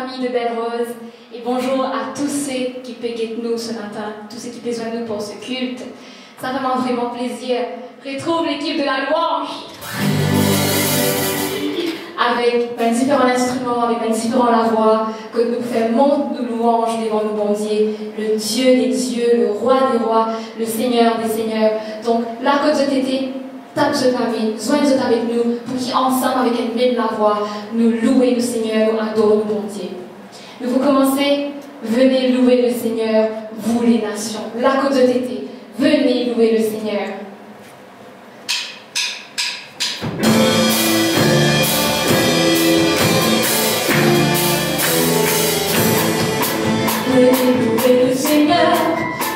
famille de Belle-Rose et bonjour à tous ceux qui peuvent nous ce matin, tous ceux qui besoin de nous pour ce culte. Ça fait vraiment plaisir. Retrouve l'équipe de la louange avec différents instruments, avec différents la voix, que nous faisons nous louanges devant nos bon Dieu, le Dieu des dieux, le roi des rois, le Seigneur des seigneurs. Donc, là que Dieu t'était, tape ce pavé, joins Dieu avec nous, pour qu'ensemble, avec une même la voix, nous louer le Seigneur, nous adorons nos bon Dieu. Nous vous commencer, venez louer le Seigneur, vous les nations. Là que Dieu t'était, venez louer le Seigneur. Venez louer le Seigneur,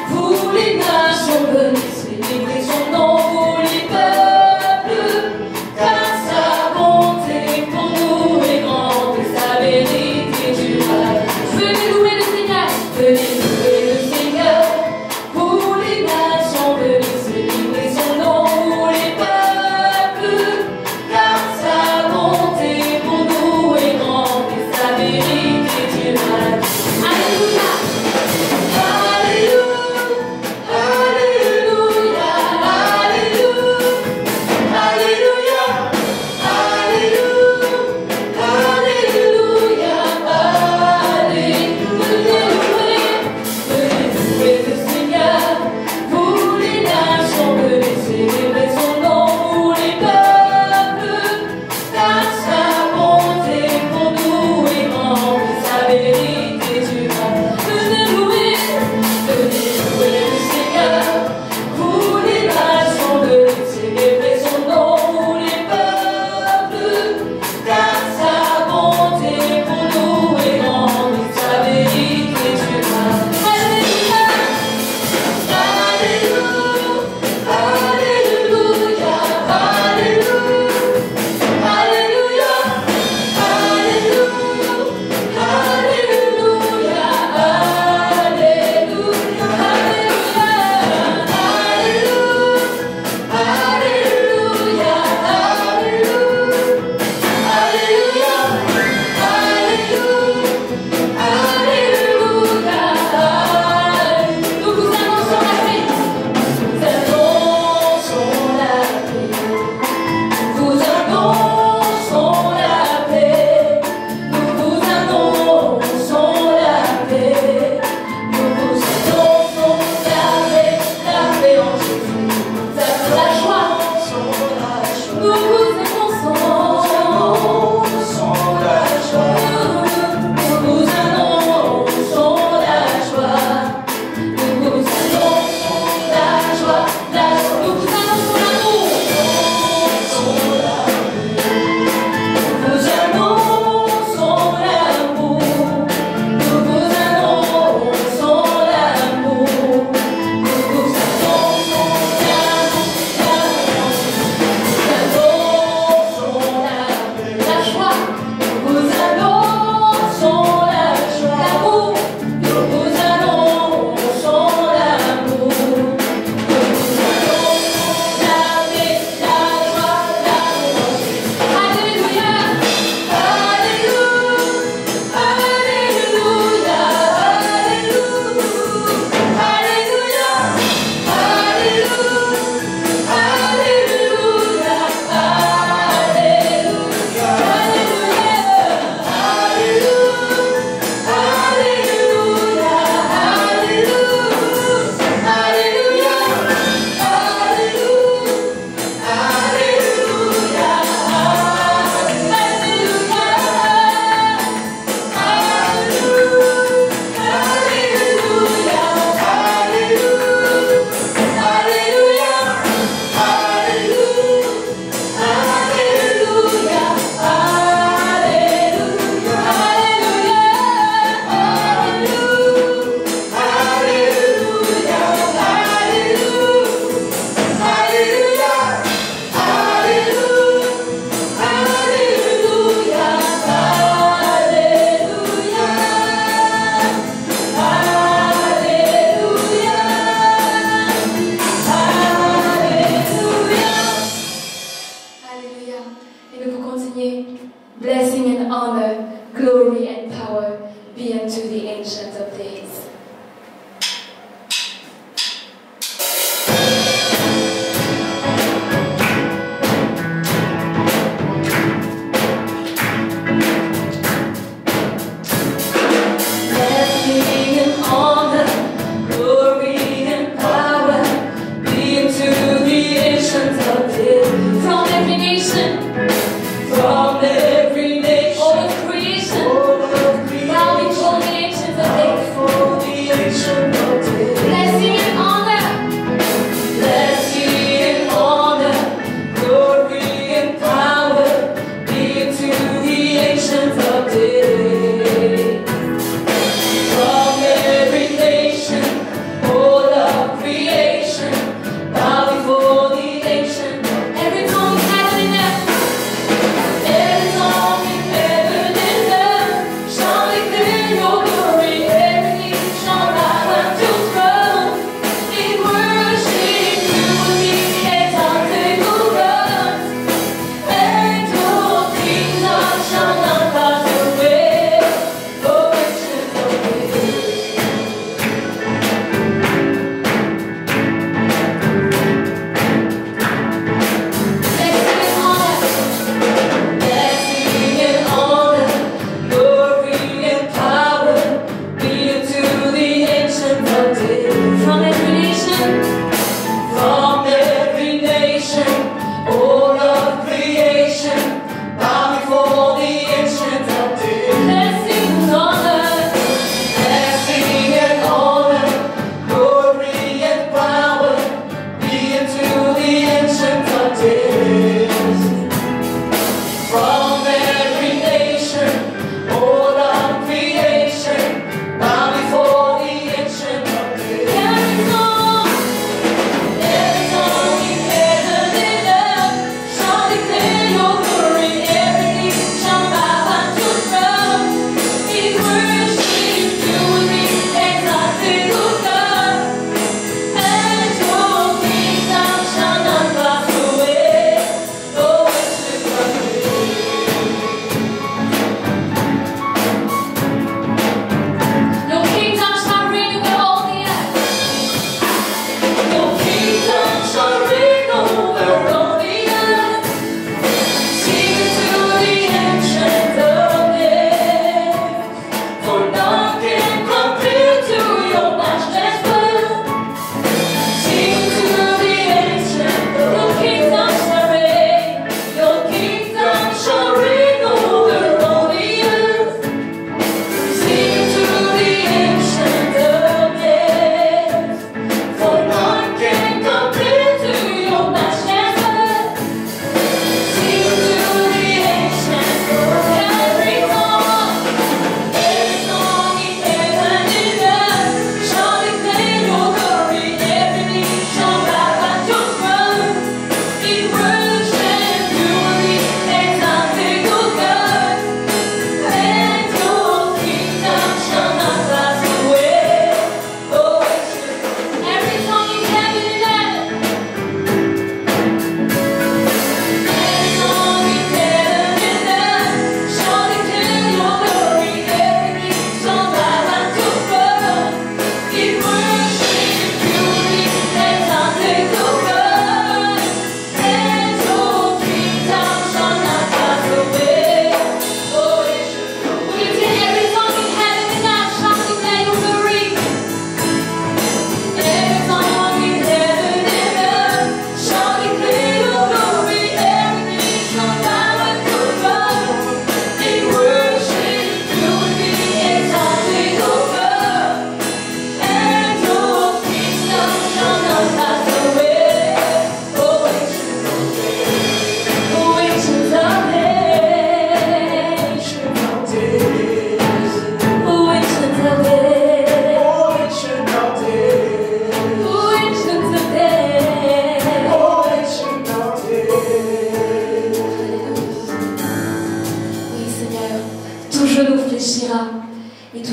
vous les nations, venez célébrer son nom, vous les peuples, car sa bonté pour nous est grande et sa vérité durable. Venez louer le Seigneur, venez louer le Seigneur, vous les nations, venez célébrer son nom, vous les peuples,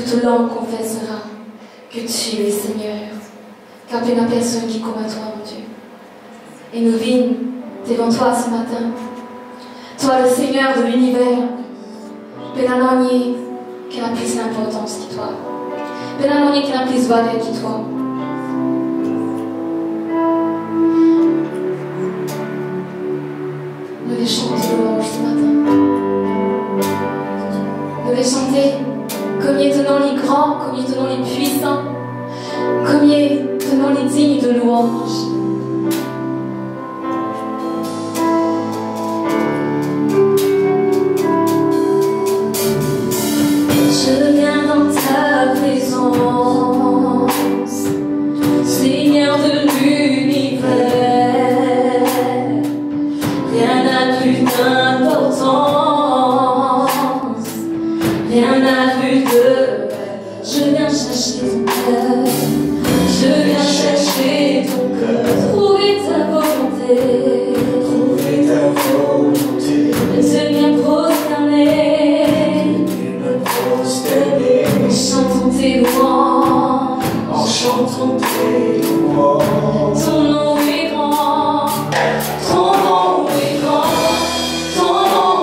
toute langue confessera que tu es Seigneur. Car il n'y a personne qui comme à toi, mon Dieu. Et nous venons devant toi ce matin. Toi, le Seigneur de l'univers, Penanonier qui a plus d'importance que toi. Penanonier qui a plus de valeur que toi. Nous les chantons louange ce matin. Nous les chanter comme il est ton nom les grands, comme il est ton nom les puissants, comme il est ton nom les dignes de louange. Je viens dans ta présence, Seigneur de l'univers. Rien n'a plus d'importance, rien n'a plus de. Je viens chercher ton cœur, je viens chercher ton cœur. Trouver ta volonté, Trouver ta volonté, je viens prosterner. En chantant tes louanges, en chantant tes louanges. ton nom est grand, ton nom est grand, ton nom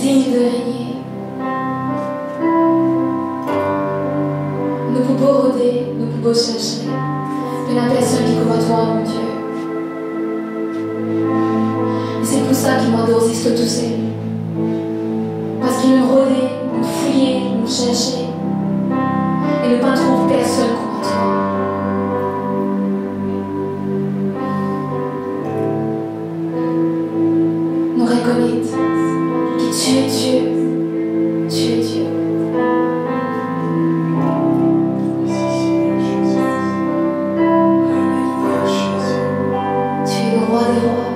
digne de régner. Nous pouvons rôder, nous pouvons chercher, mais la personne qui comme toi, mon Dieu. Et c'est pour ça qu'il m'adore si tout seul. Parce qu'il nous rôdait, nous fouillait, nous cherchait. Et ne pas trouver personne comme toi. Nous reconnaissons que tu es Dieu. Tu es Dieu. Tu es le roi des rois.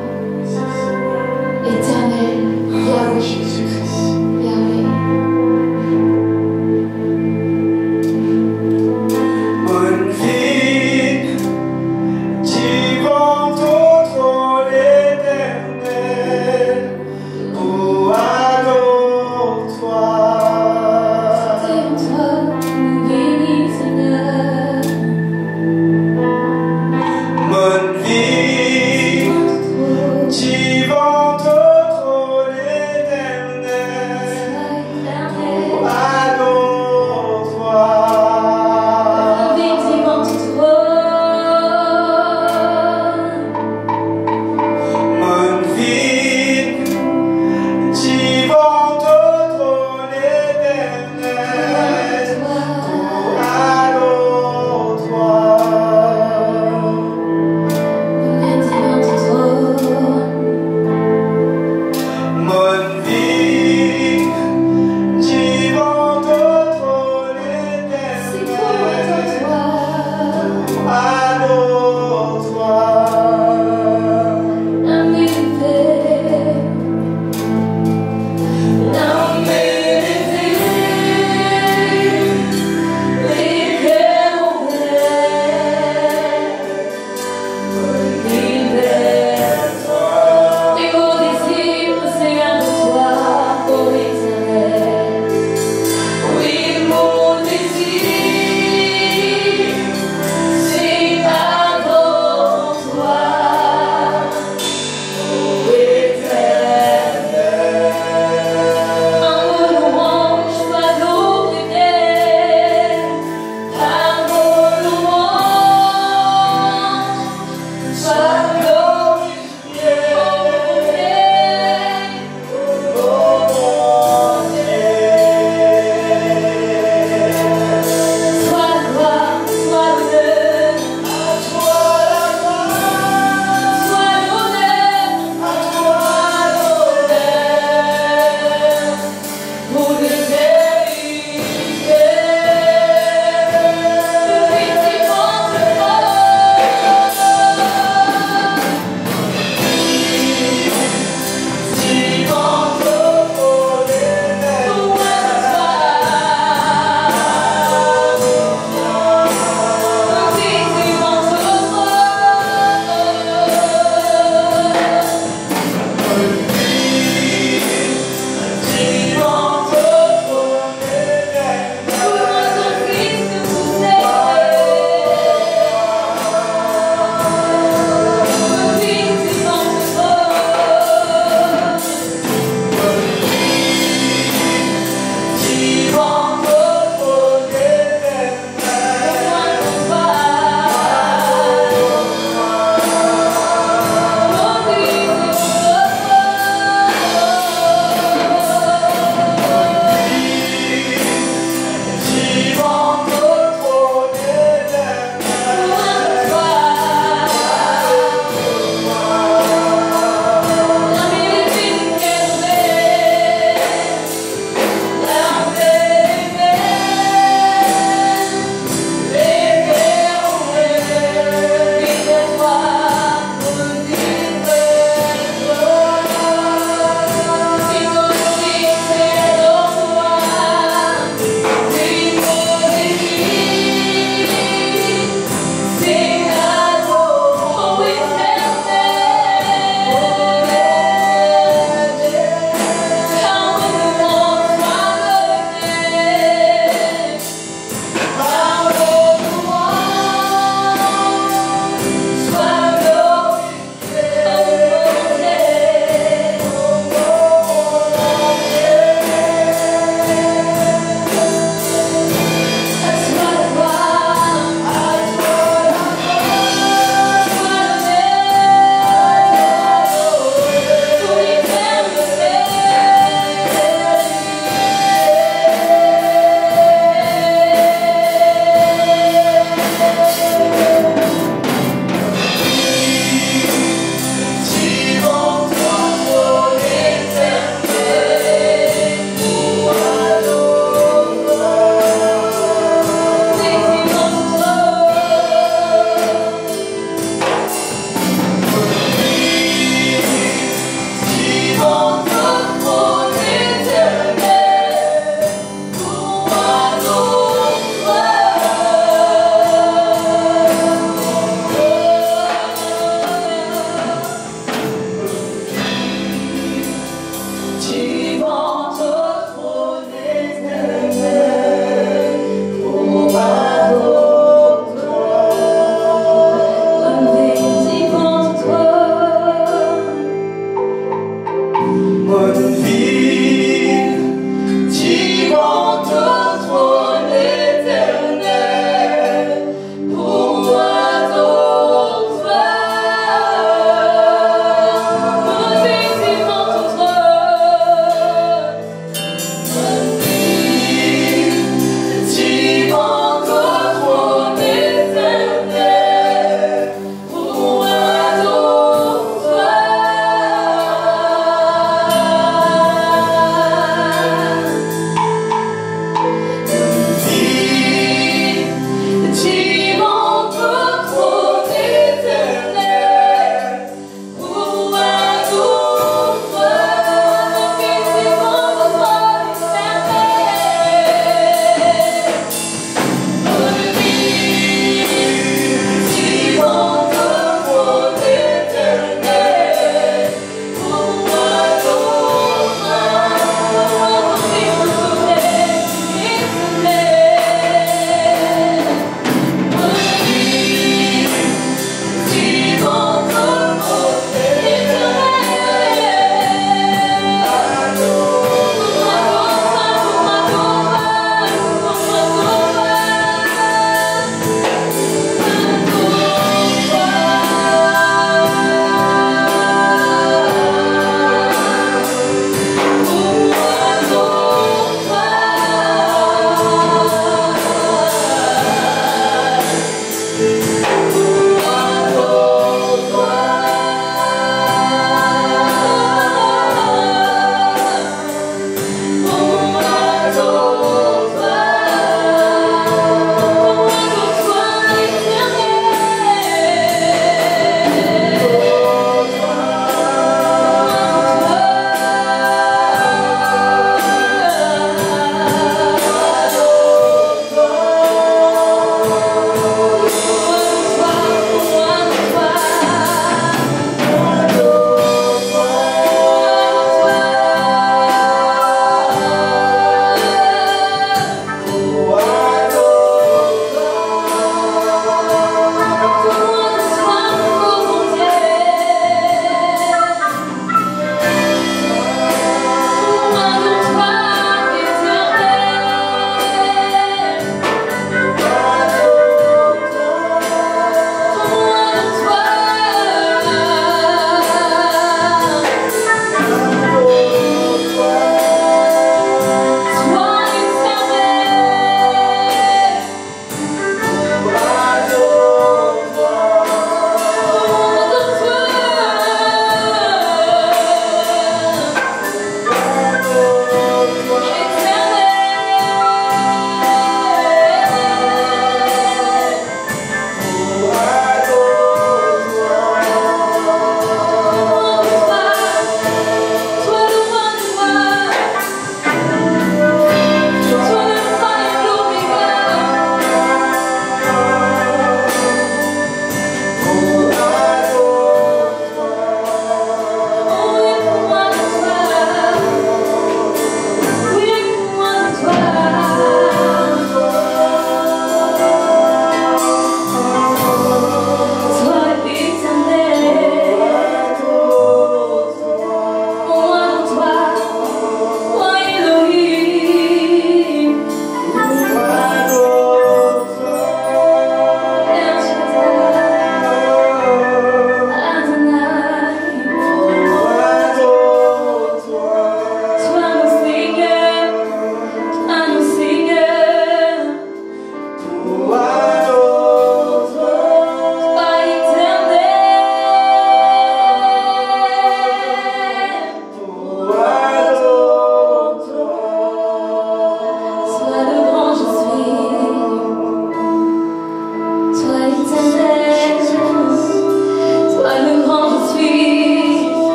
Éternel,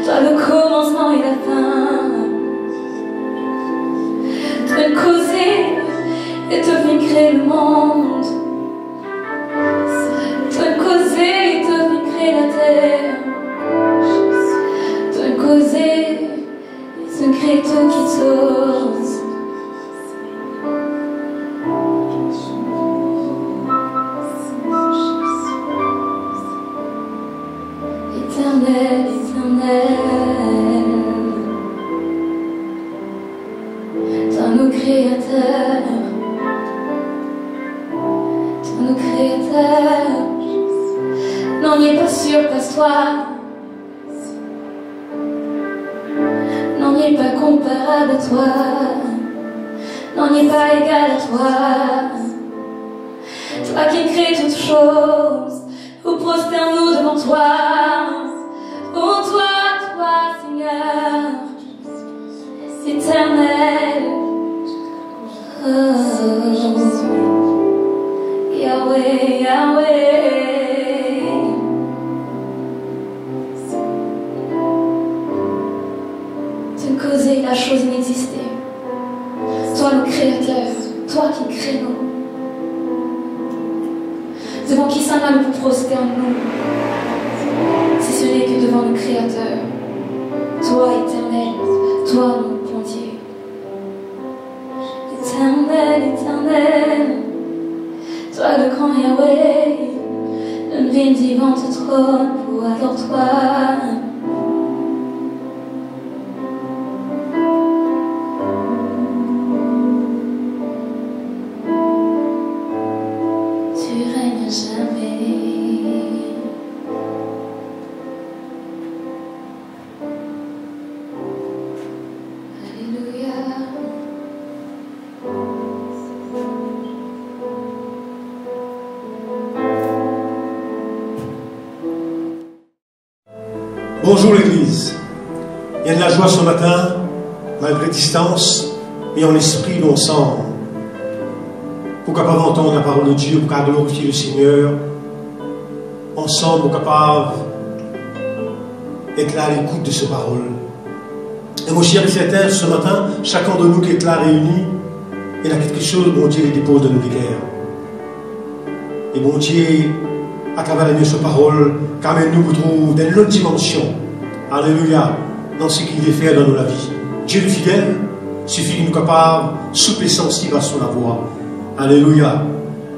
Toi le commencement et la fin. Toi le causer et te fin créer le monde. Toi le causer et te fin créer la terre. Toi le causer et te créer tout qui t'ose. Éternel, éternel, toi nos créateurs, toi nos créateurs, non, n'y est pas sûr, passe-toi, non, n'y est pas comparable à toi, non, n'y est pas égal à toi, toi qui crées toutes choses, nous prosternons devant toi. Oh toi, toi, Seigneur, éternel, oh, Yahweh, Yahweh, tu causais la chose inexistée, toi le Créateur, toi qui crées nous, devant qui ça n'a nous prosternons. Si ce n'est que devant le Créateur, toi éternel, toi mon bon Dieu. Éternel, éternel, toi le grand Yahweh, une vie vivante trône pour adore toi. Tu règnes jamais. Bonjour l'Église. Il y a de la joie ce matin, malgré distance, et en esprit, nous ensemble. Pour capable d'entendre la parole de Dieu, pour capable glorifier le Seigneur, ensemble, pour capable d'être là à l'écoute de ces paroles. Et mon cher Seigneur, ce matin, chacun de nous qui est là réuni, il a quelque chose, bon Dieu, il dépose de nos guerres. Et bon Dieu, à travers la mienne parole, car nous vous trouvons dans l'autre dimension. Alléluia, dans ce qu'il est fait dans la vie. Dieu le fidèle, suffit qu'il nous capable, souple et sensible à son voix. Alléluia.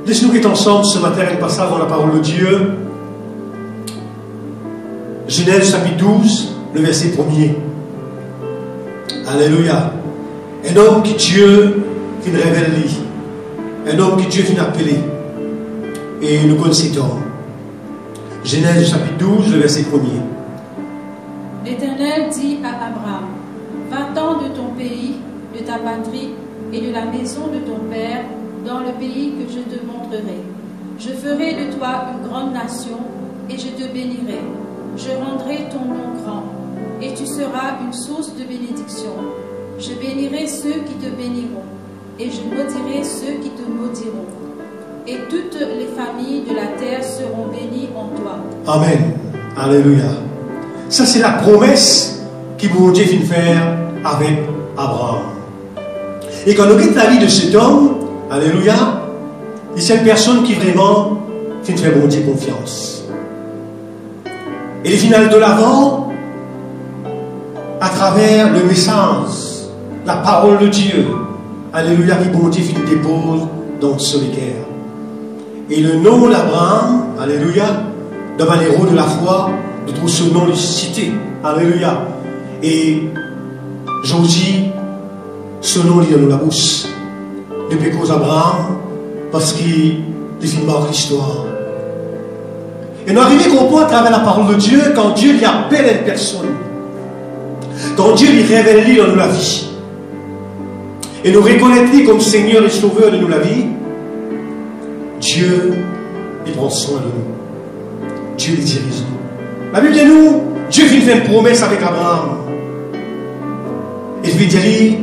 Laisse-nous être ensemble ce matin et passage dans la parole de Dieu. Genèse chapitre 12, le verset 1er. Alléluia. Un homme qui Dieu vient révéler. Un homme qui Dieu vient appeler. Et nous connaissons. Genèse chapitre 12, le verset 1er. L'Éternel dit à Abraham, va-t'en de ton pays, de ta patrie et de la maison de ton père, dans le pays que je te montrerai. Je ferai de toi une grande nation et je te bénirai. Je rendrai ton nom grand et tu seras une source de bénédiction. Je bénirai ceux qui te béniront et je maudirai ceux qui te maudiront. Et toutes les familles de la terre seront bénies en toi. Amen. Alléluia. Ça, c'est la promesse que bon Dieu vient faire avec Abraham. Et quand on regarde la vie de cet homme, alléluia, c'est une personne qui vraiment vient faire bon Dieu confiance. Et le final de l'avant, à travers le message, la parole de Dieu, alléluia, qui bon Dieu vient dépose dans ce cœur. Et le nom d'Abraham, alléluia, devant les héros de la foi, de trouver ce nom de cité, alléluia. Et Josie, ce nom est dans la bouche, depuis cause Abraham, parce qu'il marque l'histoire. Et nous arrivons à comprendre à travers la parole de Dieu, quand Dieu lui appelle une personne, quand Dieu lui révèle lui dans nous la vie, et nous reconnaître lui comme Seigneur et Sauveur de nous la vie, Dieu, il prend soin de nous. Dieu les dirige nous. La Bible dit nous, Dieu vient faire une promesse avec Abraham. Il vient dire,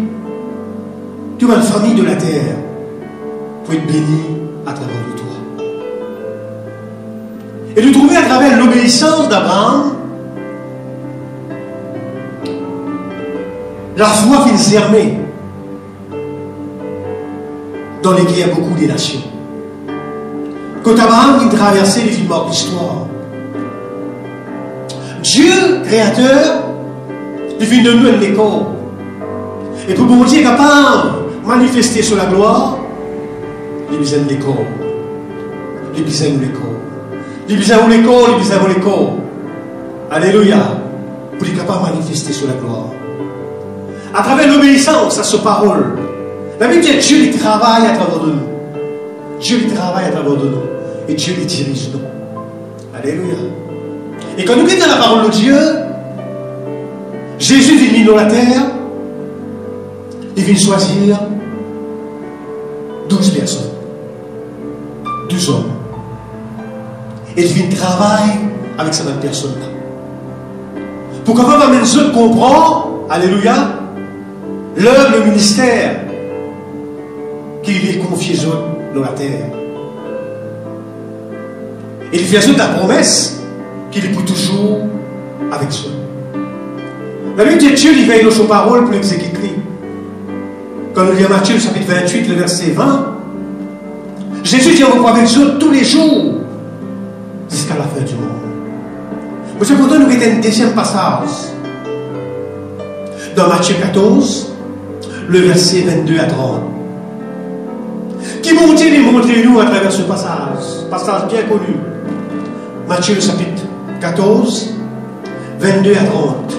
tu as une famille de la terre. pour être béni à travers de toi. Et de trouver à travers l'obéissance d'Abraham la foi qui est germée dans lesquelles il y a beaucoup de nations. Quand Abraham il traversait les films de l'histoire, Dieu, créateur, il vient de nous les corps. Et pour bon Dieu capable de manifester sur la gloire, il a besoin des corps. Il a besoin des corps. Il a besoin des corps, il a besoin des corps. Alléluia. Pour être capable de manifester sur la gloire. À travers l'obéissance à sa parole. La Bible dit que Dieu il travaille à travers de nous. Dieu il travaille à travers de nous. Et Dieu il dirige nous. Alléluia. Et quand nous sommes dans la parole de Dieu, Jésus vient dans la terre, il vient choisir 12 personnes, 12 hommes. Et il vient travailler avec ces personnes-là. Pour qu'avant même les autres comprennent, alléluia, l'œuvre, le ministère qu'il lui est confié dans la terre. Et il fait la promesse qu'il est pour toujours avec eux. La Bible dit que Dieu il veille dans sa parole pour l'exécuter. Quand nous lisons Matthieu, chapitre 28, le verset 20, Jésus dit on va avec eux tous les jours jusqu'à la fin du monde. Monsieur, pourtant, nous avons un deuxième passage dans Matthieu 14, le verset 22 à 30. Qui vont dire montrez-nous à travers ce passage bien connu. Matthieu chapitre 14, 22 à 30.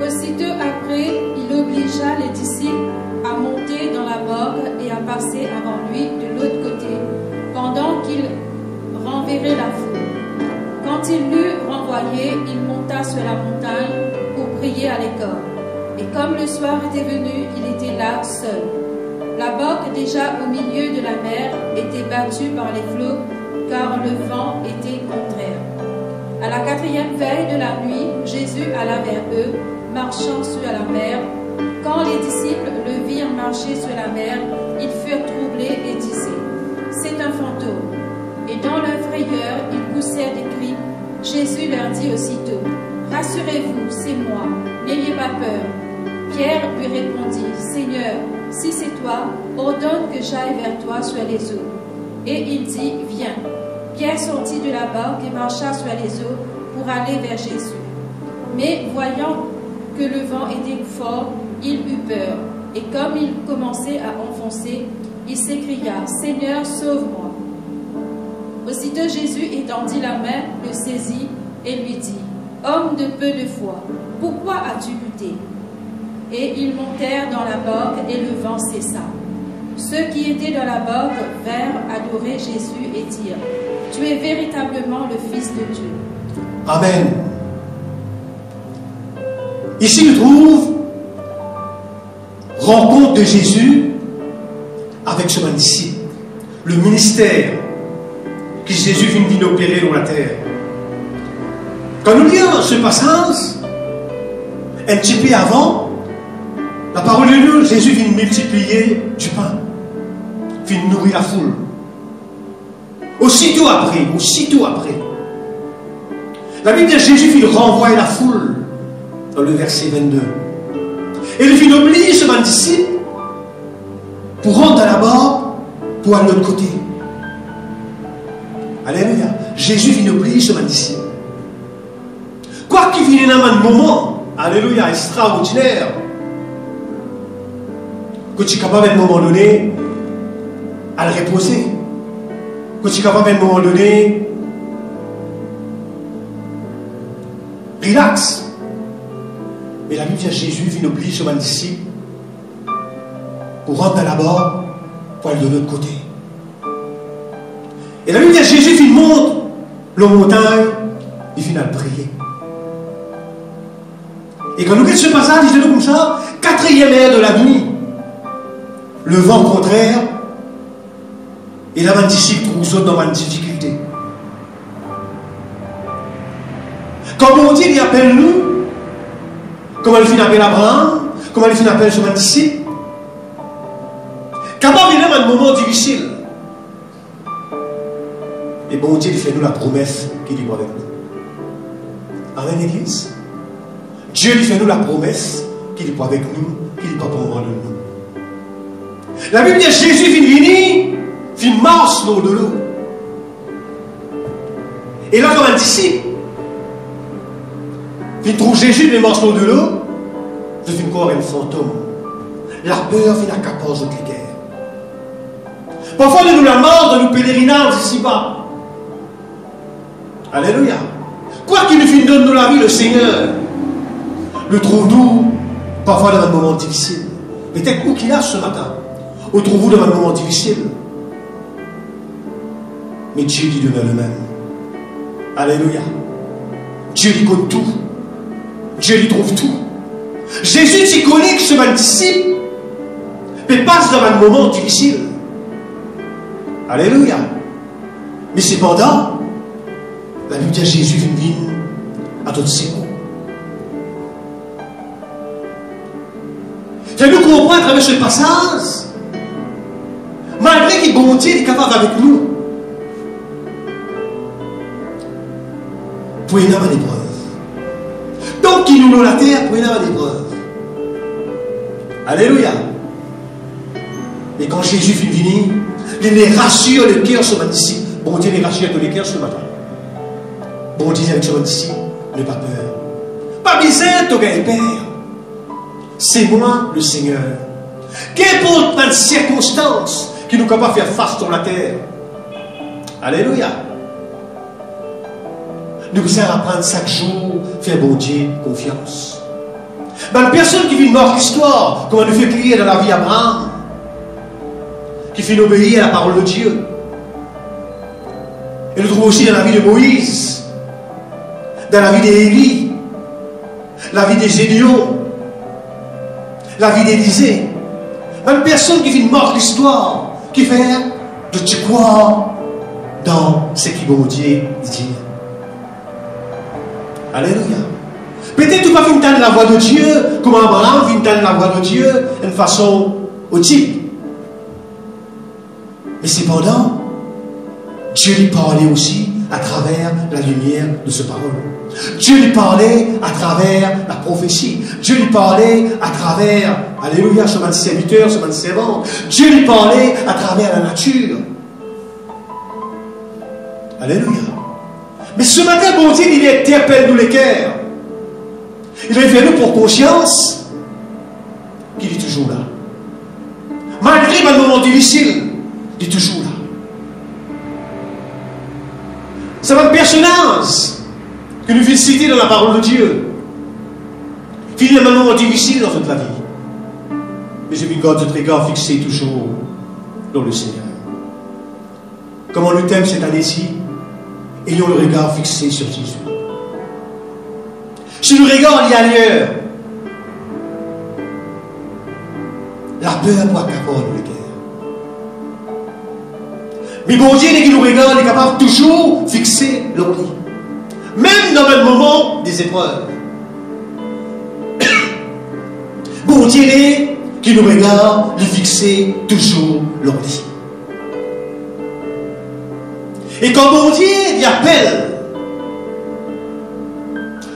Aussitôt après, il obligea les disciples à monter dans la barque et à passer avant lui de l'autre côté, pendant qu'il renverrait la foule. Quand il l'eut renvoyé, il monta sur la montagne pour prier à l'écart. Et comme le soir était venu, il était là seul. La barque, déjà au milieu de la mer, était battue par les flots, car le vent était contraire. À la 4e veille de la nuit, Jésus alla vers eux, marchant sur la mer. Quand les disciples le virent marcher sur la mer, ils furent troublés et disaient « C'est un fantôme ». Et dans leur frayeur, ils poussèrent des cris. Jésus leur dit aussitôt « Rassurez-vous, c'est moi, n'ayez pas peur ». Pierre lui répondit « Seigneur, si c'est toi, ordonne que j'aille vers toi sur les eaux. » Et il dit « Viens ». Pierre sortit de la barque et marcha sur les eaux pour aller vers Jésus. Mais voyant que le vent était fort, il eut peur. Et comme il commençait à enfoncer, il s'écria « Seigneur, sauve-moi ». Aussitôt Jésus étendit la main, le saisit et lui dit « Homme de peu de foi, pourquoi as-tu lutté ?» Et ils montèrent dans la barque et le vent cessa. Ceux qui étaient dans la barque vinrent adorer Jésus et dirent « Tu es véritablement le Fils de Dieu. » Amen. Ici, nous trouvons rencontre de Jésus avec son disciple, le ministère que Jésus vient d'inopérer dans la terre. Quand nous lisons ce passage, un petit peu avant, la parole de Dieu, Jésus vient multiplier du pain, vient nourrir la foule. Aussitôt après, la Bible dit que Jésus vient renvoyer la foule dans le verset 22. Et il vient obliger ce disciple pour rentrer à la barre pour aller de l'autre côté. Alléluia. Jésus vient obliger ce disciple. Quoi qu'il vienne dans un moment, alléluia, extraordinaire, que tu es capable à un moment donné à le reposer, que tu es capable à un moment donné relax. Mais la Bible dit que Jésus vient obliger son disciple pour rentrer là-bas pour aller de l'autre côté. Et la Bible dit que Jésus vient monter la montagne, il vient à prier. Et quand nous regardons ce passage, il dit comme ça, 4e heure de la nuit, le vent contraire, et là, un disciple trouve dans une difficulté. Comme on dit, il appelle nous, comment il finit appelle Abraham, comment il finit appelle son disciple. Quand on vient dans un moment difficile, bon Dieu, il fait nous la promesse qu'il est avec nous. Amen, Église. Dieu lui fait nous la promesse qu'il est avec nous, qu'il n'est pas pour de nous. La Bible dit Jésus vient venir, vient marche dans de l'eau. Et là, comme un disciple, il trouve Jésus, il marche dans de l'eau, il vient encore un fantôme. La peur vient accaparer notre cœur. Parfois, nous la mort de nos pèlerinages ici-bas. Alléluia. Quoi qu'il nous finisse donne la vie, le Seigneur le trouve-nous parfois dans un moment difficile. Peut-être où qu'il a ce matin, ou trouve-vous dans un moment difficile. Mais Dieu lui donne le même. Alléluia. Dieu lui connaît tout. Dieu lui trouve tout. Jésus, tu connais que ce même disciple, mais passe dans un moment difficile. Alléluia. Mais cependant, la Bible dit à Jésus vient à tout secours. Et nous comprenons à travers ce passage, malgré qu'il bon Dieu est capable avec nous, pour y avoir des preuves. Tant qu'il nous donne la terre, pour y avoir des preuves. Alléluia. Et quand Jésus vient venir, il les rassure le cœur sur ma disciple. Bon Dieu les rassure tous les cœurs ce matin. Bon Dieu avec son disciple, n'aie pas peur. Pas besoin de gagner père. C'est moi le Seigneur. Qu'importe les circonstances qui nous capables de faire face sur la terre. Alléluia. Nous devons apprendre chaque jour, faire bon Dieu confiance. Une personne qui vit mort l'histoire, comme on nous fait crier dans la vie d'Abraham, qui fait obéir à la parole de Dieu. Et nous trouvons aussi dans la vie de Moïse, dans la vie d'Élie, la vie des Gédéons, la vie d'Élisée. Une personne qui vit mort l'histoire, qui fait de tu croire dans ce qui bon Dieu dit. Alléluia. Peut-être tu ne vas pas entendre la voix de Dieu comme Abraham vient entendre la voix de Dieu d'une façon audible. Mais cependant, Dieu lui parlait aussi à travers la lumière de ce parole. Dieu lui parlait à travers la prophétie. Dieu lui parlait à travers, alléluia, ce man serviteur, ce man servant. Dieu lui parlait à travers la nature. Alléluia. Mais ce matin, bon Dieu, il interpelle nous les cœurs. Il est venu pour conscience qu'il est toujours là. Malgré un moment difficile, il est toujours là. C'est un personnage que nous venons citer dans la parole de Dieu. Il y a un moment difficile dans toute la vie. Mais j'ai vu notre regard fixé toujours dans le Seigneur. Comment le thème cette année-ci, ayons le regard fixé sur Jésus. Si le regard est ailleurs, la peur doit accaparer le cœur. Mais bon Dieu, dès qu'il nous regarde, il est capable de toujours fixer l'oubli. Même dans le moment des épreuves. Bon Dieu, qui nous regarde, il fixer toujours l'oubli. Et quand bon Dieu, il appelle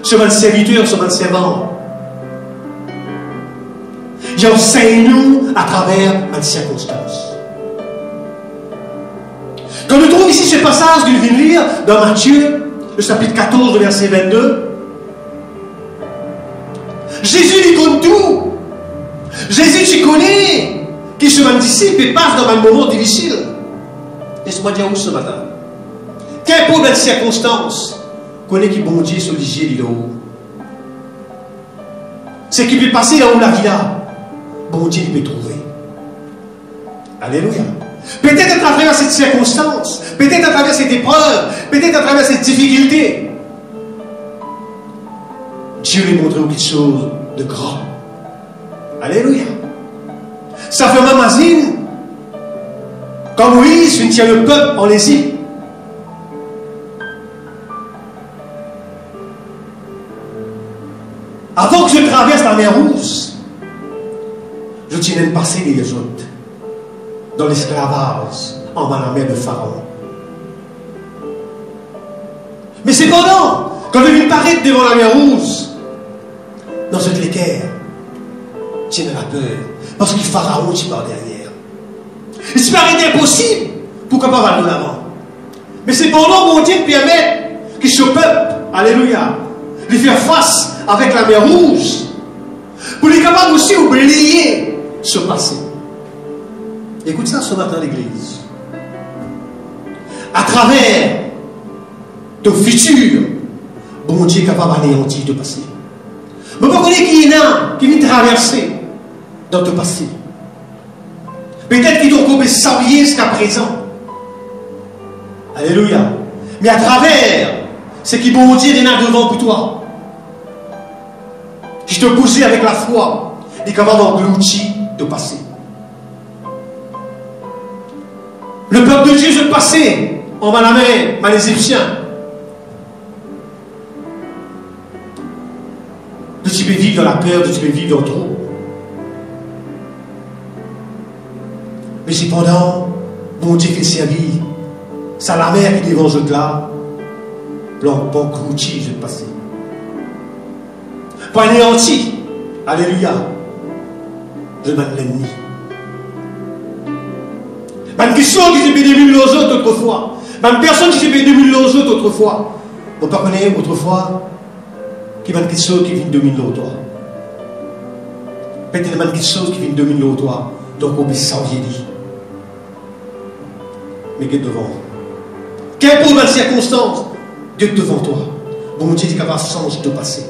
sur un serviteur, sur un servant, il enseigne nous à travers une circonstance. Quand nous trouvons ici ce passage que nous venons de lire dans Matthieu, le chapitre 14, le verset 22, Jésus lui compte tout. Jésus, tu connais qui se disciple et passe dans un moment difficile. Laisse-moi dire où ce matin. Qu'importe les circonstances, connais qui bon Dieu sur l'hygiène de haut. Ce qui peut passer là où la vie là, bon Dieu il peut trouver. Alléluia. Peut-être à travers cette circonstance, peut-être à travers cette épreuve, peut-être à travers cette difficulté, Dieu lui montre quelque chose de grand. Alléluia. Ça fait même asile quand Moïse tient le peuple en Égypte. Avant que je traverse la mer Rouge, je tiens à passer les autres dans l'esclavage en la mer de Pharaon. Mais cependant, quand il vient paraître devant la mer Rouge, dans cette équerre, tu n'as pas peur. Parce que Pharaon, tu pars derrière. Et c'est paraît impossible pour qu'on pas aller de l'avant. Mais cependant, mon Dieu permet que ce peuple, alléluia, lui faire face avec la mer Rouge, pour les capables aussi oublier ce passé. Écoute ça ce matin, l'église. À travers ton futur, bon Dieu est capable d'anéantir ton passé. Mais pas connaître qui est là, qui vient traverser dans ton passé. Peut-être qu'ils t'ont coupé s'habiller jusqu'à présent. Alléluia. Mais à travers ce qui bon Dieu est là devant pour toi, qui te pousse avec la foi, et capable d'engloutir ton passé. Le peuple de Dieu se passait en main la main, les Égyptiens. Tu peux vivre dans la peur, tu peux vivre dans le trou. Mais cependant, mon Dieu fait servir. C'est la mer qui devant eux là, blanc, bon, clouti, je vais passer. Pas anéanti, alléluia, je mène l'ennemi. Même question qui s'est béni mille aux autres autrefois. Même personne qui s'est béni mille aux autres autrefois. On ne peut pas connaître autrefois. Qui va quelque chose qui vient de 2000 autres. Peut-être même quelque chose qui vient de 2000 autres. Donc on peut s'envier dit. Mais Dieu devant. Qu'importe la circonstance, Dieu devant toi. Bon Dieu dit qu'il va changer de passé.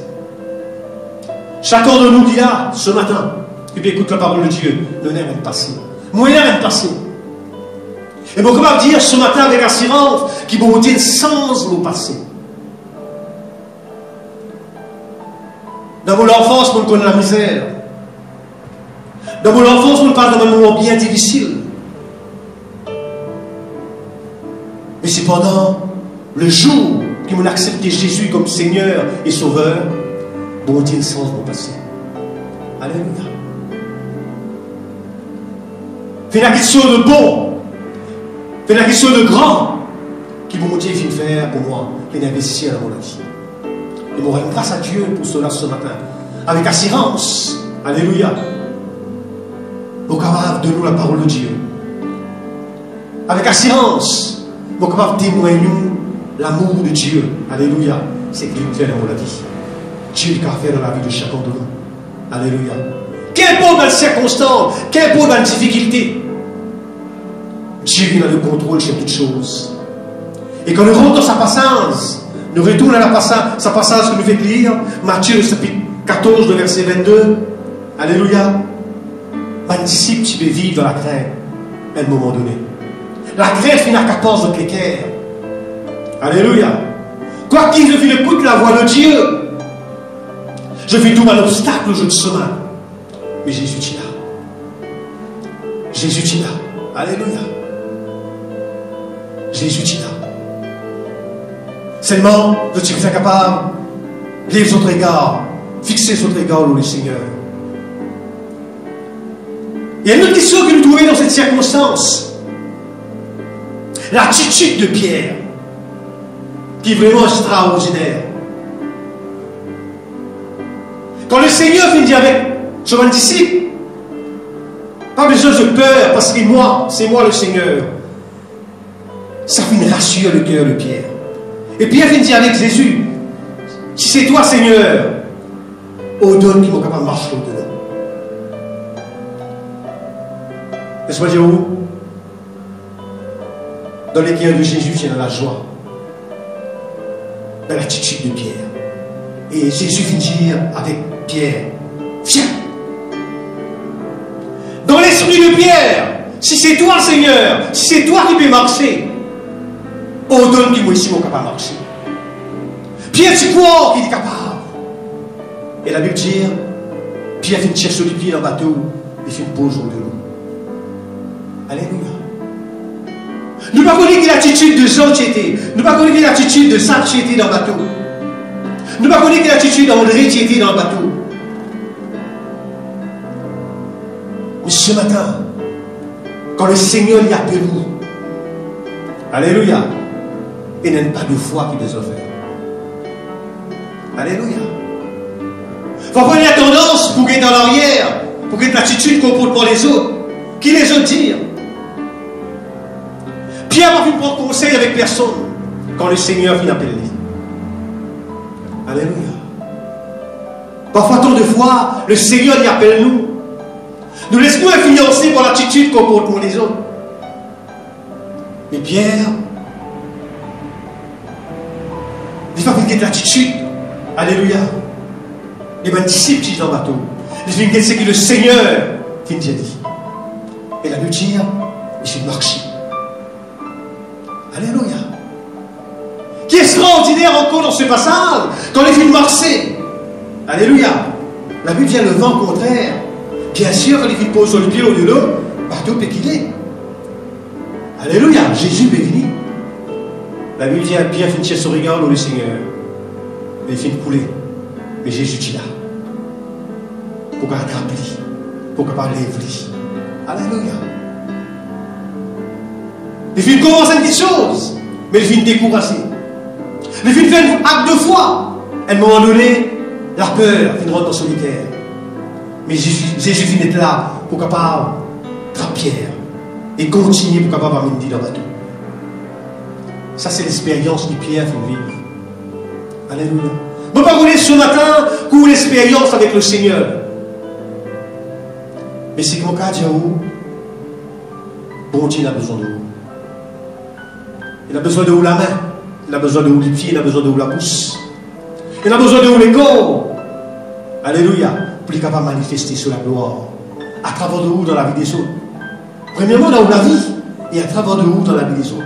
Chacun de nous dit là, ce matin, qui peut écouter la parole de Dieu, ne n'aime pas passé. Moi, n'aime pas passé. Et bon, comment dire ce matin avec assurance, qui bon Dieu change le passé. Dans mon enfance, on connaît la misère. Dans mon enfance, on parle d'un moment bien difficile. Mais cependant, le jour que m'ont accepté Jésus comme Seigneur et Sauveur, bon Dieu change mon passé. Alléluia. Fais la question de bon, fais la question de grand, qui bon Dieu vient faire pour moi, et d'investir dans mon vie. Et mon règne grâce à Dieu pour cela ce matin. Avec assurance. Alléluia. Au capable de nous la parole de Dieu. Avec assurance. Au capable de témoigner nous l'amour de Dieu. Alléluia. C'est qu'il fait dans la vie. Dieu qui a fait dans la vie de chacun de nous. Alléluia. Qu'importe dans les circonstances, qu'importe dans les difficultés, Dieu a le contrôle sur toutes choses. Et quand nous rentrons dans sa passage, nous retournons à sa passage que nous fait lire, Matthieu chapitre 14, le verset 22. Alléluia. Un disciple, tu peux vivre dans la crainte à un moment donné. La crainte finit à 14 de l'équerre. Alléluia. Quoi qu'il je vis écoute la voix de Dieu, je vis tout un obstacle au jeu de chemin. Mais Jésus est là. Jésus est là. Alléluia. Jésus est là. Seulement, je suis incapable de les autres égards, fixer les autres égards, le Seigneur. Il y a une autre question que nous trouvons dans cette circonstance. L'attitude de Pierre, qui est vraiment extraordinaire. Quand le Seigneur vient dire avec son disciple, pas besoin de peur, parce que moi, c'est moi le Seigneur. Ça vient rassurer le cœur de Pierre. Et Pierre vient dire avec Jésus, si c'est toi Seigneur, ordonne qu'il soit capable de marcher au-delà. Laisse-moi dire où? Dans les cœurs de Jésus, c'est dans la joie, dans l'attitude de Pierre. Et Jésus vient dire avec Pierre, viens. Dans l'esprit de Pierre, si c'est toi Seigneur, si c'est toi qui peux marcher, ordonne qu'il soit capable de marcher. Pierre, tu crois qu'il est capable. Et la Bible dit, Pierre fait chercher les pieds dans le bateau, et fait une pause au de l'eau. Alléluia. Nous ne pouvons pas connaître l'attitude de Jean qui était. Nous ne pouvons pas connaître l'attitude de Saint qui était dans le bateau. Nous ne pouvons pas connaître l'attitude d'André qui était dans le bateau. Mais ce matin, quand le Seigneur y appelle nous, alléluia, il n'y a pas de foi qui les offre. Alléluia. Parfois, il y a tendance pour être dans l'arrière, pour être l'attitude qu'on porte pour les autres. Qui les autres dire? Pierre n'a pu prendre conseil avec personne quand le Seigneur vient appeler. Alléluia. Parfois, tant de fois, le Seigneur y appelle nous. Nous laissons influencer par l'attitude qu'on porte pour les autres. Mais Pierre, il va venir de l'attitude. Alléluia. Les mêmes disciples qui sont dans le bateau. Il vient de ce que le Seigneur vient de dire. Et la Bible dit, il fait marcher. Alléluia. Qui est extraordinaire encore dans ce passage, quand il fait marcher. Alléluia. La Bible dit le vent contraire. Bien sûr, quand il fait poser sur le pied au lieu de l'eau, le bateau peut quitter. Alléluia. Jésus est venu. La Bible dit à Pierre finit son regard dans le Seigneur. Et il finit de couler. Mais Jésus est là. Pour qu'il attrape lui. Pour qu'il parle lui. Alléluia. Il finit de commencer une petite chose. Mais il finit de décourager. Il finit de faire un acte de foi. À un moment donné, la peur finit de rentrer dans son solitaire. Mais Jésus finit d'être là pour qu'il parle attraper Pierre. Et continuer pour qu'il parle amener dans le bateau. Ça, c'est l'expérience que Pierre fait vivre. Alléluia. Nous ne pouvons pas ce matin pour l'expérience avec le Seigneur. Mais c'est mon cas, Dieu, bon Dieu, il a besoin de vous. Il a besoin de vous la main. Il a besoin de vous les pieds. Il a besoin de vous la bouche. Il a besoin de vous les corps. Alléluia. Pour être capable de manifester sur la gloire. À travers de vous dans la vie des autres. Premièrement, dans la vie. Et à travers de vous dans la vie des autres.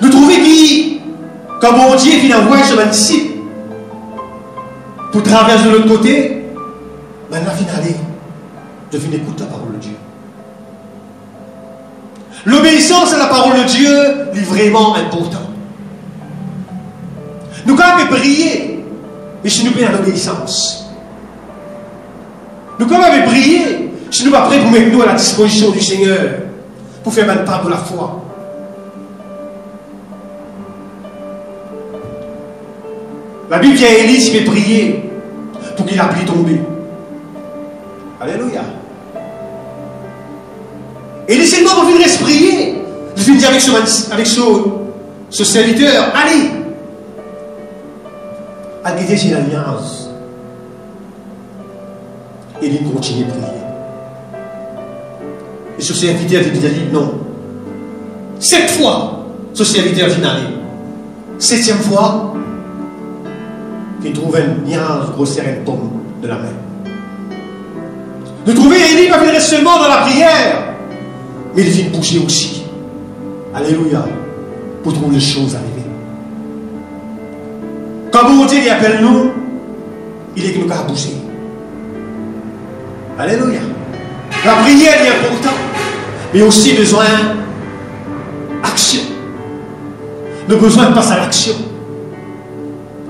Nous trouvons qui, quand mon Dieu vient envoyer sur un disciple, pour traverser de l'autre côté, maintenant, finalement, je viens d'écouter la parole de Dieu. L'obéissance à la parole de Dieu est vraiment important. Nous, quand même, prier, mais si nous payons l'obéissance. Nous, quand même, prier, si nous ne sommes pas prêts pour mettre nous à la disposition du Seigneur, pour faire un pas de la foi. La Bible dit à Élie, il fait prier pour qu'il a pu tomber. Alléluia. Élie, c'est le moment où il reste prier. Il finit avec ce serviteur, allez, à guider chez l'alliance. Élie continue de prier. Et ce serviteur il dit non. 7 fois, ce serviteur vient aller. 7e fois, il trouve une nuance grossière et une pomme de la main. Nous trouvons Élie va venir seulement dans la prière, mais il vient bouger aussi. Alléluia. Pour trouver les choses arriver. Quand mon Dieu appelle nous, il est que nous avons bouger. Alléluia. La prière est importante, mais aussi besoin d'action. Nous avons besoin de passer à l'action.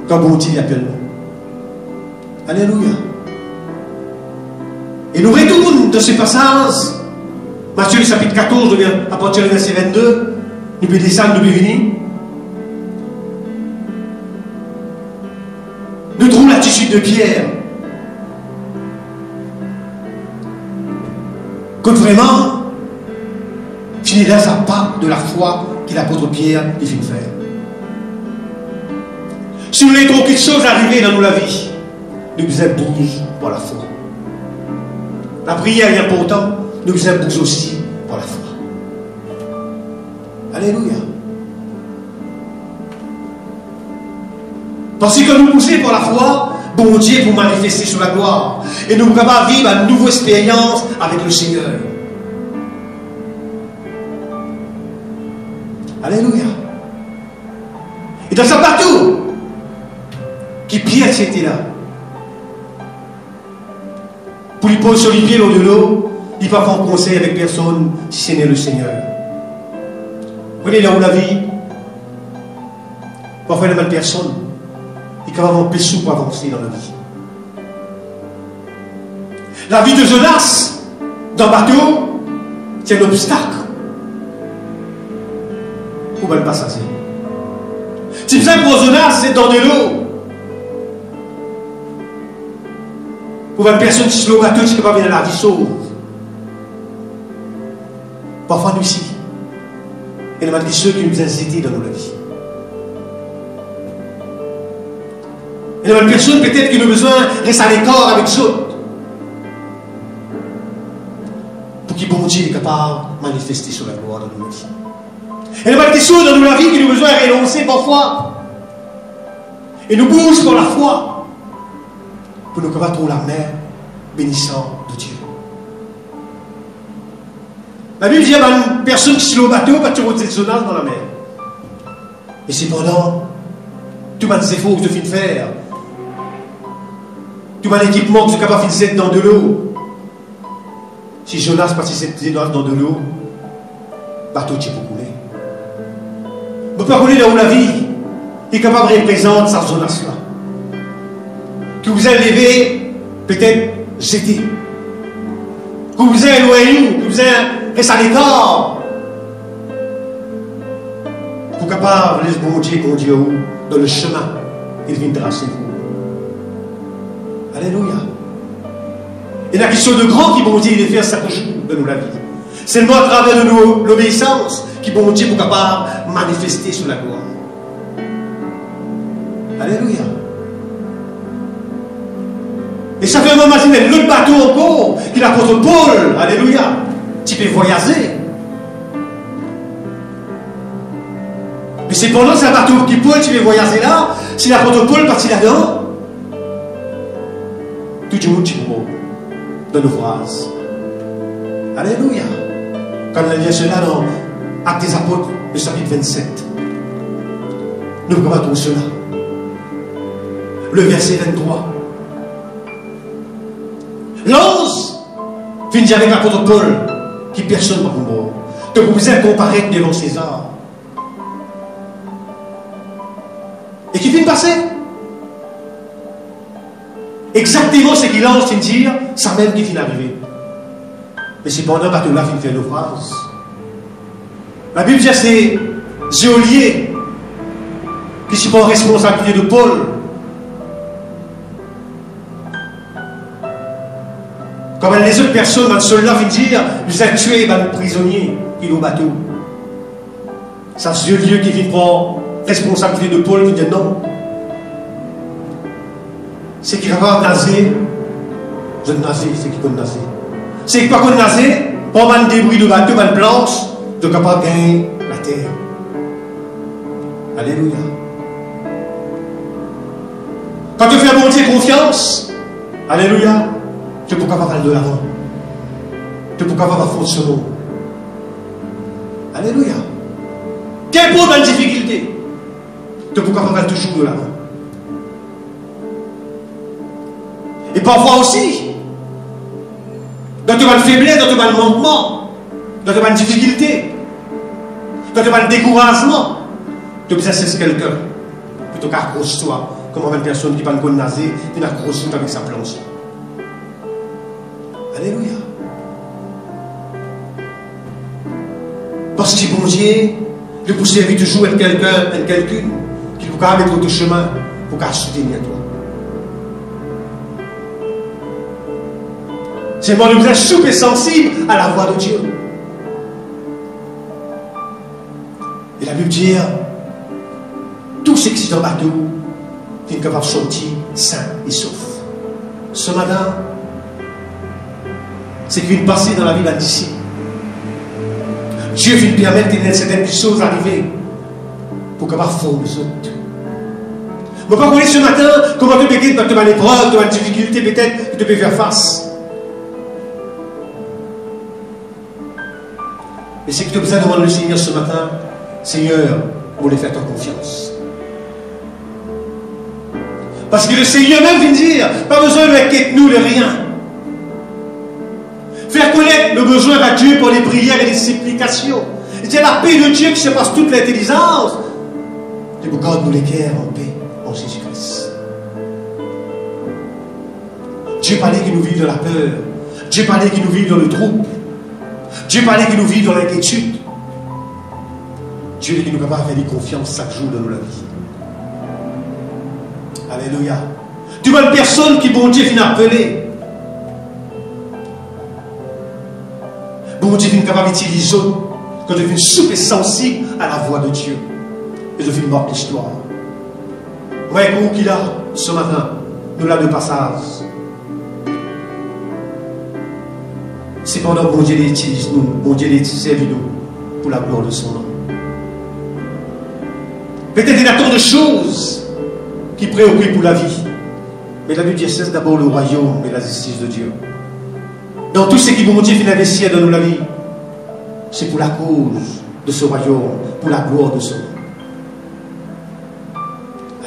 Quand bon Dieu appelle nous. Alléluia. Et nous retournons de ce passage, Matthieu chapitre 14, à partir du verset 22, nous pouvons descendre, nous pouvons venir. Nous trouvons l'attitude de Pierre. Que vraiment, il est là sa part de la foi que l'apôtre Pierre vient de faire. Si nous voulons quelque chose arriver dans la vie, nous devons bouger pour la foi. La prière est importante, nous devons bouger aussi pour la foi. Alléluia. Parce que nous bougeons pour la foi, bon Dieu pour manifester sur la gloire. Et nous pouvons vivre une nouvelle expérience avec le Seigneur. Alléluia. Et dans ce bateau, qui Pierre était là, pour lui poser sur les pieds l'eau de l'eau, il ne va pas faire conseil avec personne si ce n'est le Seigneur. Vous voyez là où la vie, parfois il y a mal personne, il va avoir un peu sous pour avancer dans la vie. La vie de Jonas, dans le bateau, c'est un obstacle pour le passager. Si vous êtes pour Jonas, c'est dans de l'eau. Pour une personne qui se loue à tout, qui ne peut pas venir à la vie sauve. Parfois, nous ici, et nous avons ceux qui nous incitent dans notre vie. Et nous avons une personne peut-être qui nous a besoin de rester à l'écart avec eux. Pour que bon Dieu est capable de manifester sur la gloire de notre vie. Et nous avons des choses dans notre vie qui nous ont besoin de renoncer parfois. Et nous bouge pour la foi. Pour nous capables de trouver la main bénissante de Dieu. La Bible dit qu'il y a une personne qui se loue au bateau, pas de route de Jonas dans la mer. Et cependant, tout les efforts que tu fais faire, tout l'équipement que tu es capable de faire dans de l'eau, si Jonas participe dans de l'eau, le bateau tu peux couler. On ne peut pas couler là où la vie est capable de représenter sa Jonas-là. Que vous avez levé, peut-être jeté. Que vous avez éloigné, que vous avez resté à l'écart. Pour capable de laisser bon Dieu conduire dans le chemin qu'il vient tracer vous. Alléluia. Et la question de grand qui bon Dieu il fait chaque jour de nous la vie. C'est à travers de nous l'obéissance qui bon Dieu pour capable de manifester sur la gloire. Alléluia. Et ça fait un moment imaginer l'autre bateau encore, qui l'apôtre Paul, alléluia, tu peux voyager. Mais c'est pendant ce bateau qui Paul, tu peux voyager là, si l'apôtre Paul partit là-dedans, tout le monde tu peux dans nos phrases. Alléluia. Quand on lit cela dans Actes des Apôtres, le chapitre 27, nous pouvons cela. Le verset 23. L'ange finit avec l'apôtre Paul, qui personne n'a pour mort, que vous pouvez comparaître devant César. Et qui finit passer. Exactement ce qu'il lance, c'est dire, ça même qui finit d'arriver. Mais c'est pendant que là, il fait naufrage. La Bible dit que c'est geôlier qui se prend responsabilité de Paul. Comme les autres personnes, un soldat vient dire, vous avez tué un prisonnier qui est au bateau. C'est ce lieu qui vient prendre responsabilité de Paul, qui dit non. C'est qui va nager, je nager, c'est qui peut nager. C'est qui pas qu'on nager, pas un débris de bateau, une planche, de capable de gagner la terre. Alléluia. Quand tu fais à mon Dieu confiance, alléluia, tu peux capable aller de l'avant. Tu peux capable faire ce mot. Alléluia. Qu'importe la difficulté, tu peux capable aller toujours de l'avant. Et parfois aussi, dans tes faiblesse, dans tes manquements, dans tes difficultés, dans tes découragement, tu peux cesser quelqu'un plutôt qu'accroche-toi, comme une personne qui ne peut pas nager, qui n'accroche avec sa planche. Alléluia. Parce que bon Dieu, il peut servir toujours avec quelqu'un qui peut mettre au chemin pour soutenir toi. C'est moi nous êtes super sensible à la voix de Dieu. Et la Bible dit, tout ce qui est dans le bateau est capable de sortir sain et sauf. Ce matin, c'est qu'il vient passer dans la vie d'ici. Dieu vient permettre que certaines choses arriver pour capable de faire les autres. Je ne peux pas connaître ce matin comment tu peux gagner, tu as une épreuve, tu as une difficulté peut-être que tu peux faire face. Et c'est que tu as besoin de demander le Seigneur ce matin, Seigneur, pour les faire ta confiance. Parce que le Seigneur même vient dire, pas besoin de mettre nous de rien. Faire connaître le besoin à Dieu pour les prières et les supplications. Et c'est la paix de Dieu qui se passe toute l'intelligence. Dieu garde nous les cœurs en paix en Jésus-Christ. Dieu parlait qu'il nous vive dans la peur. Dieu parlait qu'il nous vive dans le trouble. Dieu parlait qu'il nous vive dans l'inquiétude. Dieu dit qu'il nous capable de faire confiance chaque jour dans nos vies. Alléluia. Tu vois une personne qui, bon Dieu, vient appeler. Bon Dieu vient capable d'utiliser quand tu viens super sensible à la voix de Dieu. Et je viens marquer l'histoire. Moi, écoute qu'il a ce matin, nous là de passage. Cependant, bon Dieu utilise nous, bon Dieu servi nous pour la gloire de son nom. Peut-être il y a tant de choses qui préoccupent pour la vie. Mais la Bible cesse d'abord le royaume et la justice de Dieu. Dans tout ce qui bon Dieu vient investir dans la vie, c'est pour la cause de ce royaume, pour la gloire de son nom.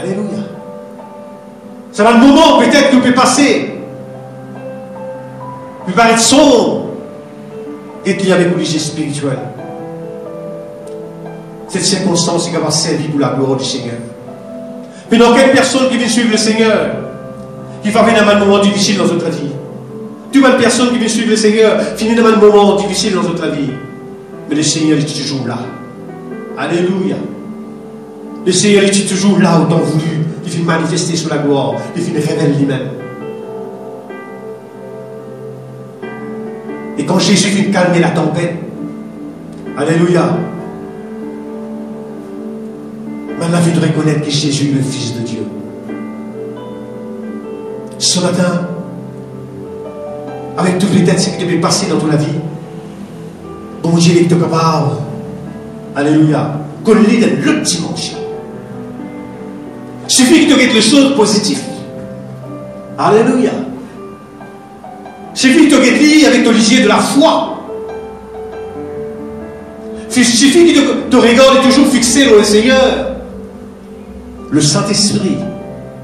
Alléluia. Ça va le moment peut-être que nous peut passer, peut paraître sombre, et qu'il y avait l'obligé spirituel. Cette circonstance qui va servir pour la gloire du Seigneur. Mais dans quelle personne qui vient suivre le Seigneur, qui va venir dans un moment difficile dans notre vie. Tu vois une personne qui vient suivre le Seigneur, finit dans un moment difficile dans notre vie. Mais le Seigneur est toujours là. Alléluia. Le Seigneur est toujours là au temps voulu. Il vient manifester sur la gloire. Il vient révéler lui-même. Et quand Jésus vient calmer la tempête, alléluia, on a vu de reconnaître que Jésus est le Fils de Dieu. Ce matin, avec toutes les têtes qui devaient passer dans ta vie, bon Dieu est capable, alléluia, qu'on lit dans l'autre dimension. Il suffit que tu aies quelque chose de positif. Alléluia. Il suffit que tu aies avec ton lisier de la foi. Il suffit que tu regardes toujours fixé dans le Seigneur. Le Saint-Esprit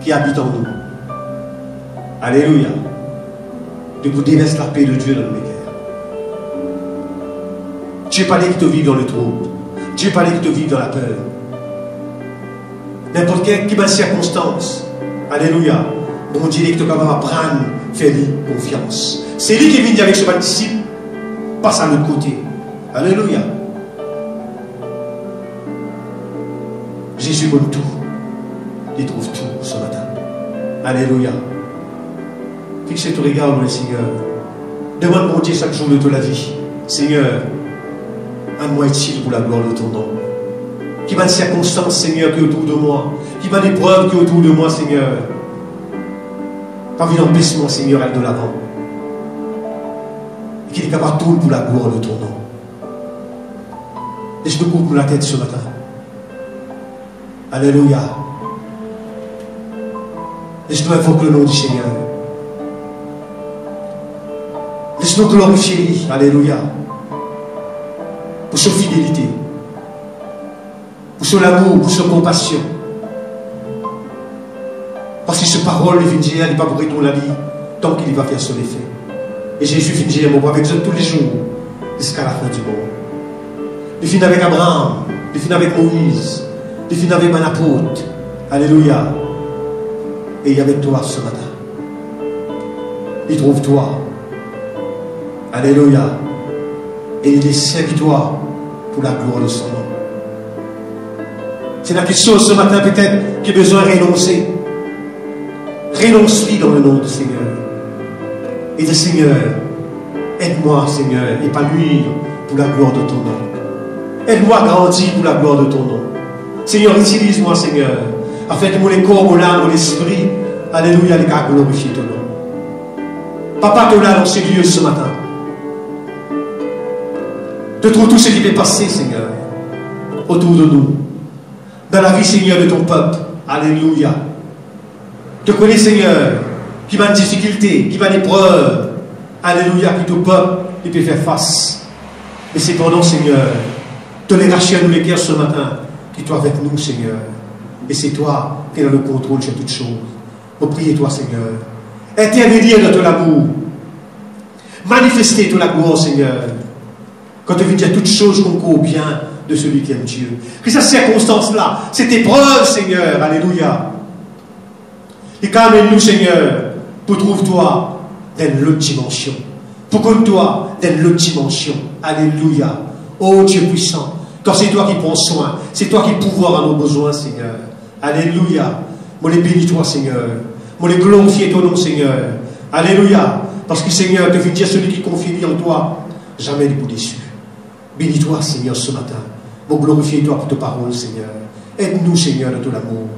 qui habite en nous. Alléluia. De vous déverser la paix de Dieu dans le cœur. Dieu n'est pas dit que tu vis dans le trouble. Dieu n'est pas dit que tu vis dans la peur. N'importe quelle circonstance. Alléluia. Bon Dieu dit que tu es capable d'apprendre, faire lui confiance. C'est lui qui vient avec ce disciple. Passe à l'autre côté. Alléluia. Jésus donne tout. Il trouve tout ce matin. Alléluia. Fixe ton regard dans le Seigneur. Demande mon Dieu chaque jour de toute la vie. Seigneur, un-moi utile pour la gloire de ton nom. Qui va de circonstances, Seigneur, qui est autour de moi. Qui va d'épreuves qui est autour de moi, Seigneur. Parmi l'empêchement, Seigneur, elle de l'avant. Et qu'il est capable de tout pour la gloire de ton nom. Laisse-nous couvrir la tête ce matin. Alléluia. Laisse-nous invoquer le nom du Seigneur. Laisse-nous glorifier lui. Alléluia. Pour sa fidélité. Pour son amour, pour sa compassion. Parce que ce parole, il vient dire, il n'est pas pour retourner la vie tant qu'il va faire son effet. Et Jésus vient dire, mon avec eux tous les jours, jusqu'à la fin du monde. Il finit avec Abraham, il finit avec Moïse, il finit avec mon apôtre. Alléluia. Et il est avec toi ce matin. Il trouve toi. Alléluia. Et il est servi-toi pour la gloire de son nom. C'est la question ce matin peut-être qui a besoin de renoncer. Renonce-lui dans le nom du Seigneur. Et dis Seigneur, aide-moi Seigneur, épanouir pour la gloire de ton nom. Aide-moi à grandir pour la gloire de ton nom. Seigneur, utilise-moi Seigneur, afin que mon corps, mon âme, mon esprit, alléluia, les gars, glorifier ton nom. Papa, tu es là dans ces lieux ce matin. Tu trouves tout ce qui peut passer, Seigneur, autour de nous. Dans la vie, Seigneur, de ton peuple. Alléluia. Tu connais, Seigneur, qui va en difficulté, qui va en épreuve. Alléluia, que ton peuple, il peut faire face. Mais cependant, Seigneur, tu les racheté à nous les cœurs ce matin, qui toi avec nous, Seigneur. Et c'est toi qui as le contrôle sur toutes choses. Nous prions toi, Seigneur. Intervenir dans ton amour. Manifester ton amour, Seigneur. Quand tu viens dire toutes choses concourent bien de celui qui aime Dieu. Que cette circonstance-là, cette épreuve, Seigneur, alléluia. Et qu'amène-nous, Seigneur, pour trouver-toi dans l'autre dimension. Pour que toi dans l'autre dimension. Alléluia. Oh Dieu puissant. Quand c'est toi qui prends soin, c'est toi qui pouvoir à nos besoins, Seigneur. Alléluia. Moi, les bénis toi, Seigneur. Moi, les glorifier ton nom, Seigneur. Alléluia. Parce que, Seigneur, te fait dire celui qui confie en toi, jamais ne peut déçu. Bénis-toi, Seigneur, ce matin. Moi, glorifier toi pour ta parole, Seigneur. Aide-nous, Seigneur, de ton amour.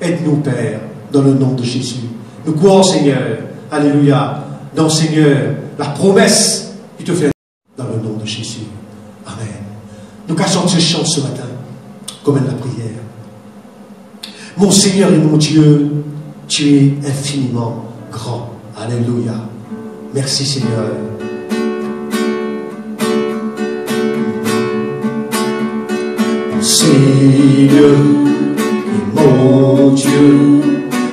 Aide-nous, Père, dans le nom de Jésus. Nous croyons, Seigneur, alléluia, dans, Seigneur, la promesse qui te fait dans le nom de Jésus. Amen. Nous cachons ce chant ce matin, comme la prière. Mon Seigneur et mon Dieu, tu es infiniment grand. Alléluia. Merci, Seigneur. Mon Seigneur et mon Dieu,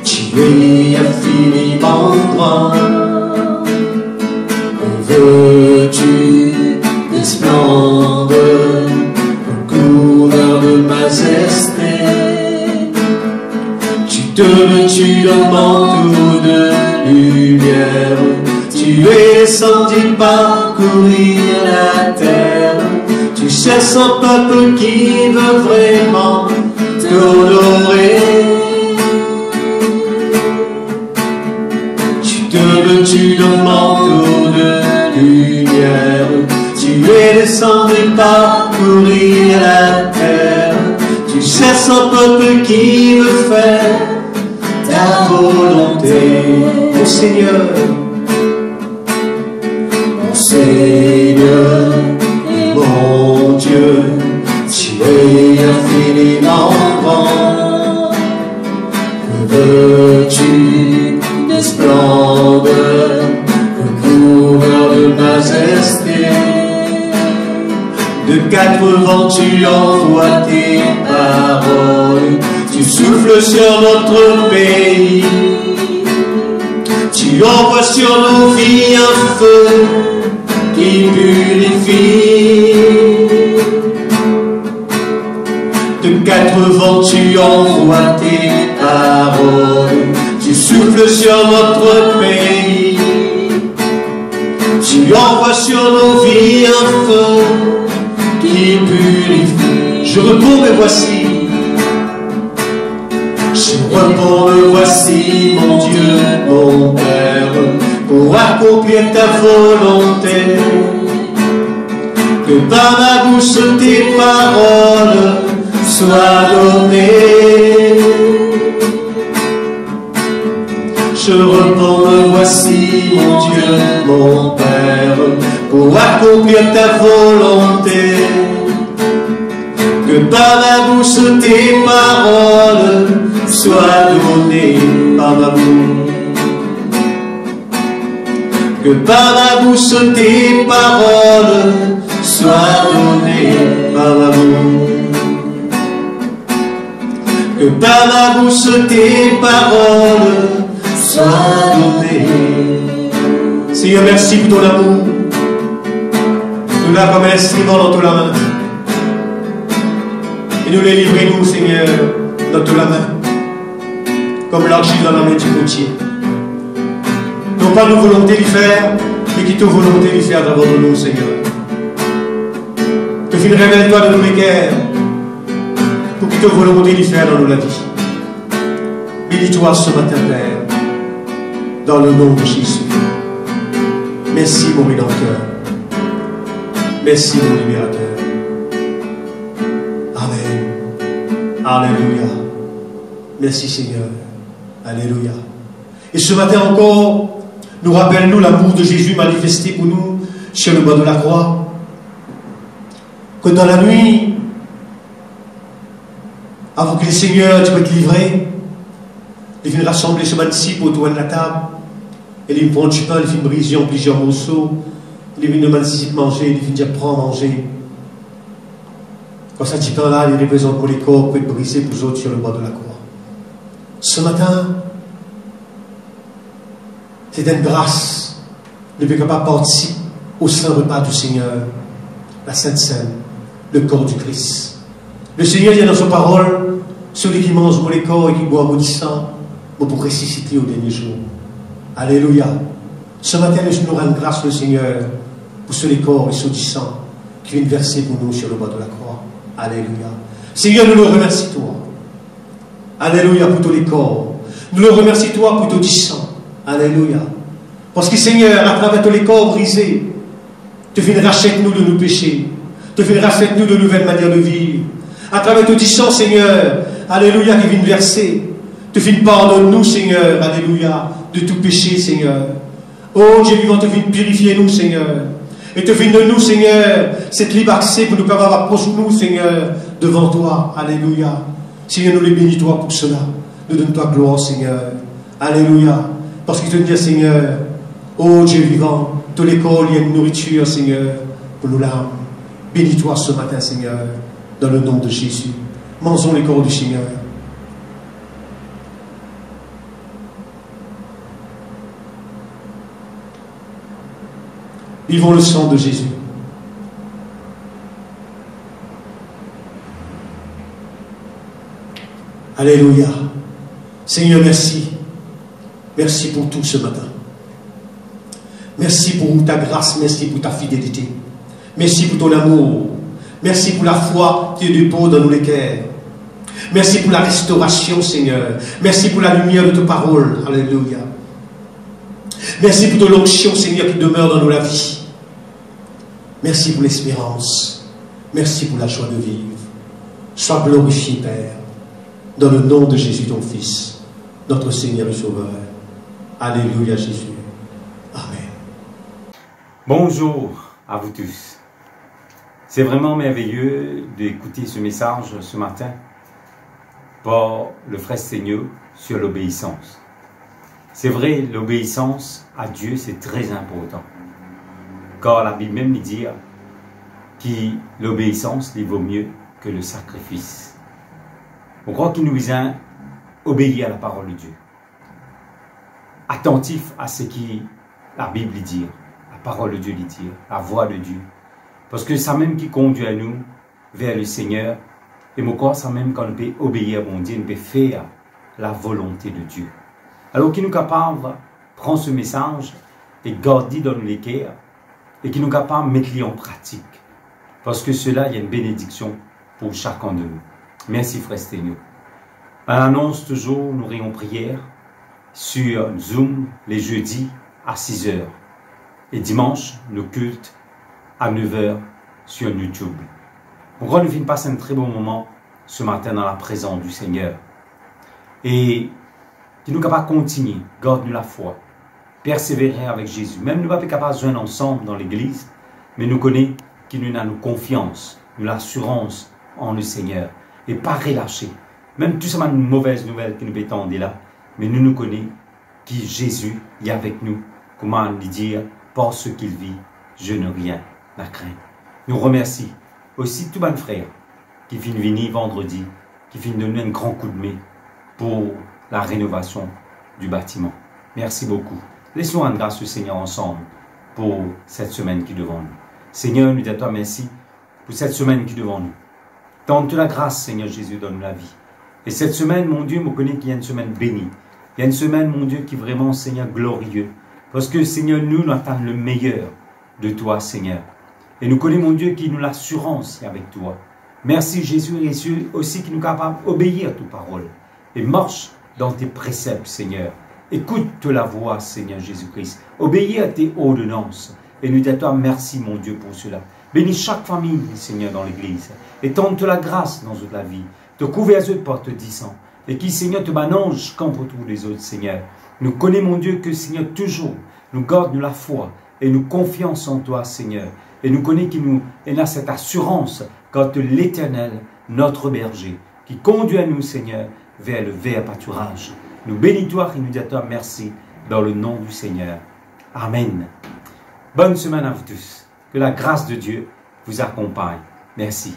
tu es infiniment grand. Veux-tu des splendeurs, couleur de majesté? Tu dans manteau de lumière, tu es descendu parcourir la terre. Tu cherches un peuple qui veut vraiment t'honorer. Tu dans manteau de lumière, tu es descendu parcourir la terre. Tu cherches un peuple qui veut faire ta volonté, mon Seigneur, et mon Dieu, tu es infiniment grand. Veux-tu des splendeurs, couleur de majesté? De quatre vents tu envoies tes paroles, tu souffles sur notre pays, tu envoies sur nos vies un feu qui purifie. De quatre vents tu envoies tes paroles, tu souffles sur notre pays, tu envoies sur nos vies un feu qui purifie. Je retourne et voici. Je retourne, voici mon Dieu, mon Père, pour accomplir ta volonté. Que par ma bouche tes paroles soient données. Je retourne, voici mon Dieu, mon Père, pour accomplir ta volonté. Que par ma bouche tes paroles soient données par ma bouche. Que par ma bouche tes paroles soient données par ma bouche. Que par ma bouche tes paroles soient données. Seigneur, merci pour ton amour. Nous l'avons comme un instrument dans ta main. Et nous les livrer, nous, Seigneur, dans ta main. Comme l'argile dans la main du potier. Non pas nos volontés d'y faire, mais qui te volonté d'y faire d'abord de nous, Seigneur. Que tu révèle-toi de nos équerres, pour que te volonté d'y faire dans nos la vie. Bénis-toi ce matin, Père, dans le nom de Jésus. Merci, mon Rédempteur. Merci, mon Libérateur. Amen. Alléluia. Merci, Seigneur. Alléluia. Et ce matin encore, nous rappelons l'amour de Jésus manifesté pour nous sur le bas de la croix. Que dans la nuit, avant que le Seigneur tu peux te livrer, il vient rassembler ce disciple autour de la table, et il prend du pain, il vient briser en plusieurs morceaux, il vient de disciple manger, il vient dire prends manger. Quand ce petit pain-là, il représente pour les corps pour être brisé pour les autres sur le bas de la croix. Ce matin, c'est une grâce de ne pas participer au saint repas du Seigneur, la Sainte Seine, le corps du Christ. Le Seigneur dit dans sa parole, celui qui mange mon corps et qui boit mon sang, pour ressusciter au dernier jour. Alléluia. Ce matin, nous rendons grâce au Seigneur pour ce corps et ce sang qui viennent verser pour nous sur le bas de la croix. Alléluia. Seigneur, nous le remercions, toi. Alléluia pour tous les corps Nous le remercions, toi, pour ton sang. Alléluia. Parce que, Seigneur, à travers tous les corps brisés, tu viens racheter nous de nos péchés. Tu viens racheter nous de nouvelles manières de vivre. À travers ton sang, Seigneur, Alléluia, qui vient verser. Tu viens pardonner nous, Seigneur, Alléluia, de tout péché, Seigneur. Oh, Dieu vivant, tu viens purifier nous, Seigneur. Et tu viens de nous, Seigneur, cette libre accès pour nous permettre d'approcher nous, Seigneur, devant toi. Alléluia. Seigneur, nous les bénis, toi, pour cela. Nous donne toi gloire, Seigneur. Alléluia. Parce que tu dis, Seigneur, oh Dieu vivant, tous les corps, il y a une nourriture, Seigneur, pour nos larmes. Bénis-toi ce matin, Seigneur, dans le nom de Jésus. Mangeons les corps du Seigneur. Vivons le sang de Jésus. Alléluia. Seigneur, merci. Merci pour tout ce matin. Merci pour ta grâce, merci pour ta fidélité. Merci pour ton amour. Merci pour la foi qui est dépôt dans nos cœurs. Merci pour la restauration, Seigneur. Merci pour la lumière de ta parole. Alléluia. Merci pour ton onction, Seigneur, qui demeure dans nos vies. Merci pour l'espérance. Merci pour la joie de vivre. Sois glorifié, Père, dans le nom de Jésus, ton Fils, notre Seigneur et Sauveur. Alléluia, Jésus. Amen. Bonjour à vous tous. C'est vraiment merveilleux d'écouter ce message ce matin par le frère Seigneur sur l'obéissance. C'est vrai, l'obéissance à Dieu, c'est très important. Car la Bible même dit que l'obéissance il vaut mieux que le sacrifice. On croit qu'il nous vient obéir à la parole de Dieu. Attentif à ce que la Bible dit, la parole de Dieu dit, la voix de Dieu. Parce que c'est même qui conduit à nous vers le Seigneur. Et mon corps, c'est même quand on peut obéir à mon Dieu, on peut faire la volonté de Dieu. Alors qu'il nous est capable de prendre ce message et garder dans nos cœurs et qu'il nous est capable de mettre en pratique. Parce que cela, il y a une bénédiction pour chacun de nous. Merci frère Sténo. On annonce toujours nos réunions prières sur Zoom les jeudis à 6 h et dimanche, le culte à 9 h sur YouTube. Pourquoi nous finissons passer un très bon moment ce matin dans la présence du Seigneur. Et qui nous capable de continuer, garde-nous la foi, persévérer avec Jésus. Même nous ne sommes pas capables de joindre ensemble dans l'église, mais nous connaissons qu'il nous a nous confiance, nous l'assurance en le Seigneur. Et pas relâcher. Même tout ça, une mauvaise nouvelle qui nous attend là, mais nous connaissons que Jésus est avec nous. Comment lui dire, par ce qu'il vit, je n'ai rien à craindre. Nous remercions aussi tous mes frères qui viennent venir vendredi, qui viennent donner un grand coup de main pour la rénovation du bâtiment. Merci beaucoup. Laissons rendre grâce au Seigneur ensemble pour cette semaine qui est devant nous. Seigneur, nous disons merci pour cette semaine qui est devant nous. Tente la grâce, Seigneur Jésus, donne la vie. Et cette semaine, mon Dieu, me connaît qu'il y a une semaine bénie. Il y a une semaine, mon Dieu, qui est vraiment, Seigneur, glorieux. Parce que, Seigneur, nous attendons le meilleur de toi, Seigneur. Et nous connaissons, mon Dieu, qui nous l'assurance avec toi. Merci, Jésus, et Jésus aussi qui nous est capable d'obéir à tes paroles. Et marche dans tes préceptes, Seigneur. Écoute la voix, Seigneur Jésus-Christ. Obéis à tes ordonnances. Et nous disons merci, mon Dieu, pour cela. Bénis chaque famille, Seigneur, dans l'église. Et tente la grâce dans toute la vie. Te couvre à eux par te disant. Et qui, Seigneur, te banange comme pour tous les autres, Seigneur. Nous connaissons, mon Dieu, que, Seigneur, toujours, nous gardons la foi. Et nous confions en toi, Seigneur. Et nous connaissons qu'il nous a cette assurance quant à l'Éternel, notre berger, qui conduit à nous, Seigneur, vers le vert pâturage. Nous bénis-toi et nous disons merci dans le nom du Seigneur. Amen. Bonne semaine à vous tous. Que la grâce de Dieu vous accompagne. Merci.